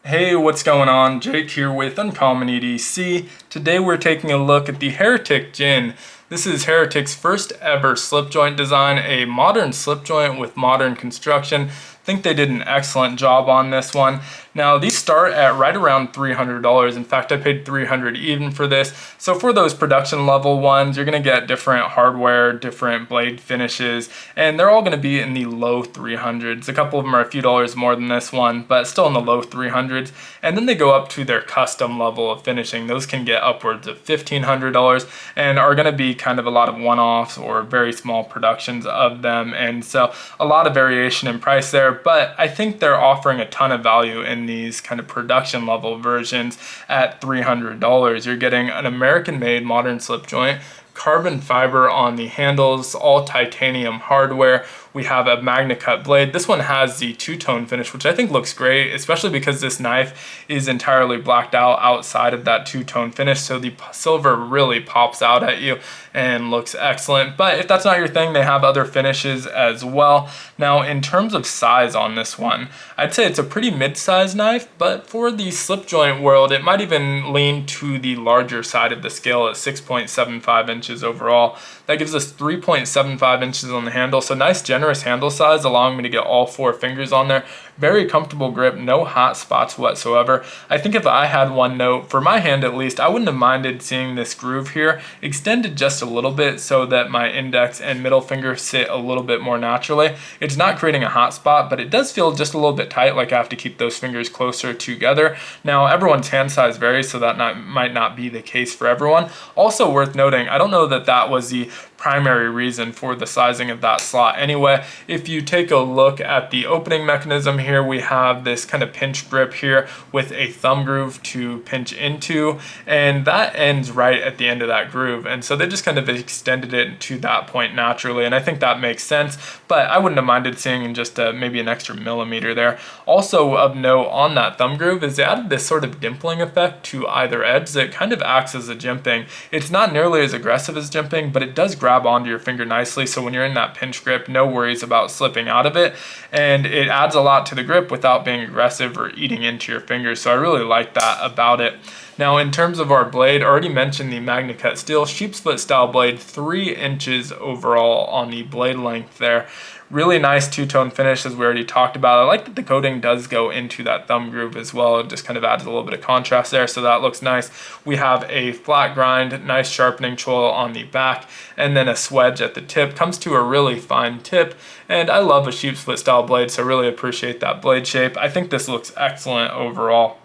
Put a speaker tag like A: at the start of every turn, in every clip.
A: Hey, what's going on? Jake here with Uncommon EDC. Today we're taking a look at the Heretic Jinn. This is Heretic's first ever slip joint design, a modern slip joint with modern construction. I think they did an excellent job on this one. Now these start at right around $300. In fact, I paid $300 even for this. So for those production level ones, you're gonna get different hardware, different blade finishes, and they're all gonna be in the low 300s. A couple of them are a few dollars more than this one, but still in the low 300s. And then they go up to their custom level of finishing. Those can get upwards of $1,500 and are gonna be kind of a lot of one-offs or very small productions of them. And so a lot of variation in price there, but I think they're offering a ton of value in these kind of production level versions at $300. You're getting an American made modern slip joint, carbon fiber on the handles, all titanium hardware. We have a Magnacut blade. This one has the two-tone finish, which I think looks great, especially because this knife is entirely blacked out outside of that two-tone finish, so the silver really pops out at you and looks excellent. But if that's not your thing, they have other finishes as well. Now, in terms of size on this one, I'd say it's a pretty mid-sized knife, but for the slip joint world, it might even lean to the larger side of the scale at 6.75 inches overall. That gives us 3.75 inches on the handle, so nice generous handle size, allowing me to get all four fingers on there. Very comfortable grip, no hot spots whatsoever. I think if I had one note, for my hand at least, I wouldn't have minded seeing this groove here extended just a little bit so that my index and middle finger sit a little bit more naturally. It's not creating a hot spot, but it does feel just a little bit tight, like I have to keep those fingers closer together. Now, everyone's hand size varies, so that might not be the case for everyone. Also worth noting, I don't know that that was the primary reason for the sizing of that slot anyway. If you take a look at the opening mechanism here, we have this kind of pinch grip here with a thumb groove to pinch into, and that ends right at the end of that groove, and so they just kind of extended it to that point naturally, and I think that makes sense, but I wouldn't have minded seeing just maybe an extra millimeter there. Also of note on that thumb groove is they added this sort of dimpling effect to either edge that kind of acts as a jimping. It's not nearly as aggressive as jimping, but it does grab onto your finger nicely, so when you're in that pinch grip, no worries about slipping out of it, and it adds a lot to the grip without being aggressive or eating into your fingers, so I really like that about it. Now, in terms of our blade, I already mentioned the Magnacut steel sheepsfoot style blade, 3 inches overall on the blade length there. Really nice two-tone finish, as we already talked about. I like that the coating does go into that thumb groove as well. It just kind of adds a little bit of contrast there, so that looks nice. We have a flat grind, nice sharpening choil on the back, and then a swedge at the tip. Comes to a really fine tip, and I love a sheepsfoot style blade, so I really appreciate that blade shape. I think this looks excellent overall.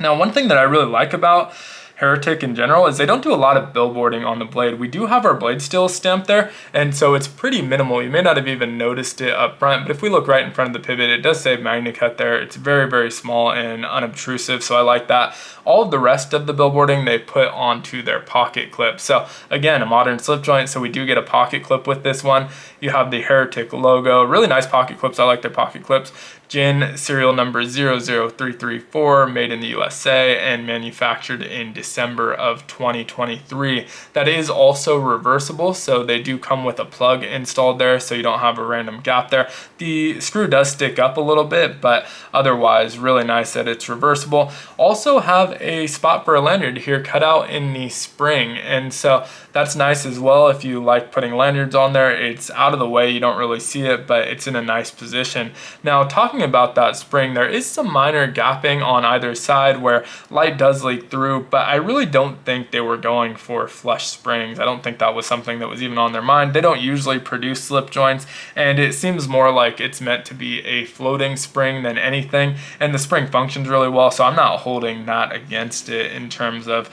A: Now, one thing that I really like about Heretic in general is they don't do a lot of billboarding on the blade. We do have our blade steel stamped there, and so it's pretty minimal. You may not have even noticed it up front, but if we look right in front of the pivot, it does say Magnacut there. It's very, very small and unobtrusive, so I like that. All of the rest of the billboarding they put onto their pocket clip. So again, a modern slip joint, so we do get a pocket clip with this one. You have the Heretic logo. Really nice pocket clips. I like their pocket clips. Jinn serial number 00334, made in the USA and manufactured in December of 2023. That is also reversible, so they do come with a plug installed there, so you don't have a random gap there. The screw does stick up a little bit, but otherwise really nice that it's reversible. Also have a spot for a lanyard here cut out in the spring, and so that's nice as well. If you like putting lanyards on there, it's out of the way, you don't really see it, but it's in a nice position. Now, talking about that spring, there is some minor gapping on either side where light does leak through, but I really don't think they were going for flush springs. I don't think that was something that was even on their mind. They don't usually produce slip joints, and it seems more like it's meant to be a floating spring than anything, and the spring functions really well, so I'm not holding that against it in terms of,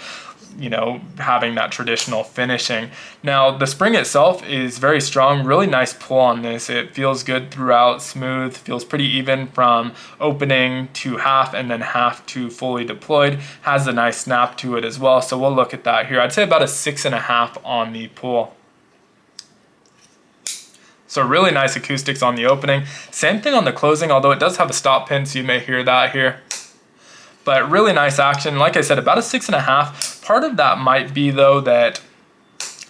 A: you know, having that traditional finishing. Now, the spring itself is very strong, really nice pull on this. It feels good throughout, smooth, feels pretty even from opening to half and then half to fully deployed. Has a nice snap to it as well, so we'll look at that here. I'd say about a 6.5 on the pull. So really nice acoustics on the opening. Same thing on the closing, although it does have a stop pin, so you may hear that here. But really nice action. Like I said, about a 6.5. Part of that might be, though, that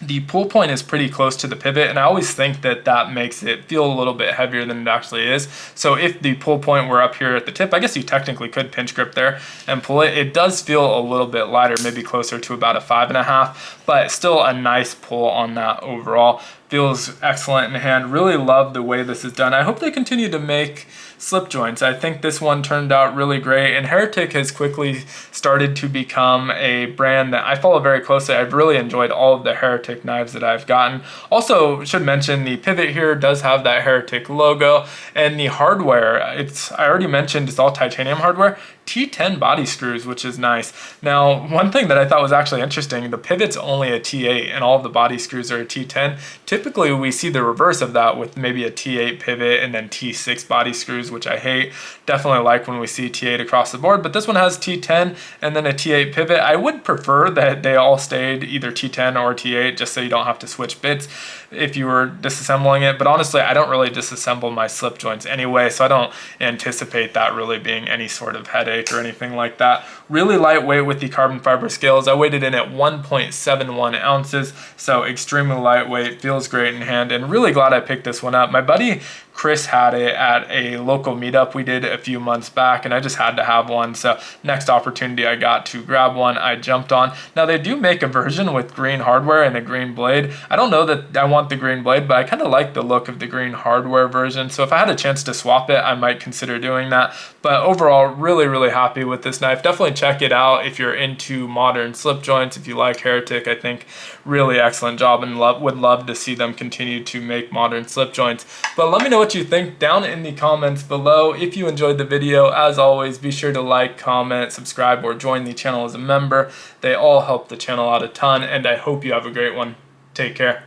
A: The pull point is pretty close to the pivot, and I always think that that makes it feel a little bit heavier than it actually is. So if the pull point were up here at the tip, I guess you technically could pinch grip there and pull it. It does feel a little bit lighter, maybe closer to about a 5.5, but still a nice pull on that overall. Feels excellent in hand. Really love the way this is done. I hope they continue to make slip joints. I think this one turned out really great, and Heretic has quickly started to become a brand that I follow very closely. I've really enjoyed all of the Heretic knives that I've gotten. Also, should mention the pivot here does have that Heretic logo, and the hardware, I already mentioned it's all titanium hardware. T10 body screws, which is nice. Now, one thing that I thought was actually interesting, the pivot's only a T8 and all of the body screws are a T10. Typically, we see the reverse of that with maybe a T8 pivot and then T6 body screws, which I hate. Definitely like when we see T8 across the board, but this one has T10 and then a T8 pivot. I would prefer that they all stayed either T10 or T8 just so you don't have to switch bits if you were disassembling it. But honestly, I don't really disassemble my slip joints anyway, so I don't anticipate that really being any sort of headache or anything like that. Really lightweight with the carbon fiber scales. I weighed it in at 1.71 ounces, so extremely lightweight, feels great in hand, and really glad I picked this one up. My buddy Chris had it at a local meetup we did a few months back, and I just had to have one, so next opportunity I got to grab one, I jumped on. Now they do make a version with green hardware and a green blade. I don't know that I want the green blade, but I kind of like the look of the green hardware version, so if I had a chance to swap it, I might consider doing that. But overall, really happy with this knife. Definitely check it out if you're into modern slip joints. If you like Heretic, I think really excellent job, and would love to see them continue to make modern slip joints. But let me know what you think down in the comments below. If you enjoyed the video, as always, be sure to like, comment, subscribe, or join the channel as a member. They all help the channel out a ton, and I hope you have a great one. Take care.